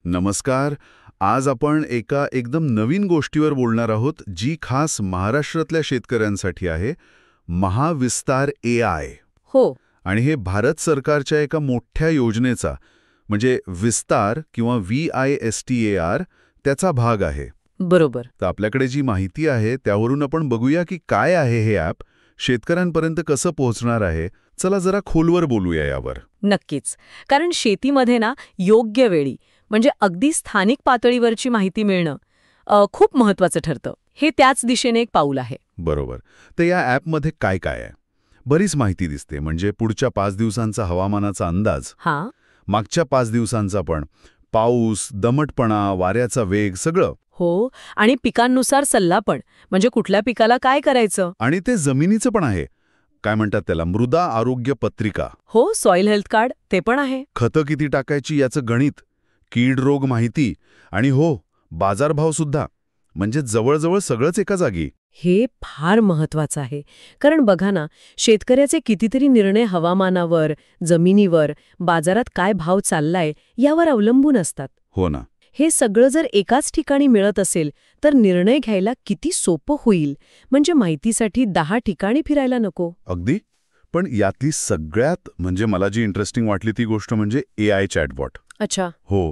नमस्कार. आज आपण एका एकदम नवीन गोष्टीवर बोलणार आहोत, जी खास महाराष्ट्रातल्या शेतकऱ्यांसाठी आहे. महाविस्तार AI. हो. आणि हे भारत सरकारच्या एका मोठ्या योजनेचा, म्हणजे विस्तार किंवा VISTAR त्याचा भाग आहे. बरोबर. तर आपल्याकडे जी माहिती आहे त्यावरून आपण बघूया की काय आहे हे ॲप, शेतकऱ्यांपर्यंत कसं पोहोचणार आहे. चला जरा खोलवर बोलूया यावर. नक्कीच. कारण शेतीमध्ये ना योग्य वेळी म्हणजे अगदी स्थानिक पातळीवरची माहिती मिळणं खूप महत्वाचं ठरतं. हे त्याच दिशेने एक पाऊल आहे. बरोबर. तर या ॲपमध्ये काय काय आहे? बरीच माहिती दिसते, म्हणजे पुढच्या 5 दिवसांचा हवामानाचा अंदाज, हां. मागच्या 5 दिवसांचा पण, पाऊस, दमटपणा, वाऱ्याचा वेग सगळं. हो. आणि पिकांनुसार सल्ला पण, म्हणजे कुठल्या पिकाला काय करायचं. आणि ते जमिनीचं पण आहे. काय म्हणतात त्याला, मृदा आरोग्य पत्रिका. हो, सॉइल हेल्थ कार्ड ते पण आहे. खतं किती टाकायची याचं गणित, कीड रोग माहिती आणि हो, बाजारभाव सुद्धा. म्हणजे जवळजवळ सगळंच एका जागी. हे फार महत्वाचं आहे. कारण बघा ना, शेतकऱ्याचे कितीतरी निर्णय हवामानावर, जमिनीवर, बाजारात काय भाव चाललाय यावर अवलंबून असतात. हो ना. हे सगळं जर एकाच ठिकाणी मिळत असेल तर निर्णय घ्यायला किती सोपं होईल. म्हणजे माहितीसाठी 10 ठिकाणी फिरायला नको. अगदी. पण यातली सगळ्यात म्हणजे मला जी इंटरेस्टिंग वाटली ती गोष्ट म्हणजे AI चॅटबॉट. अच्छा. हो.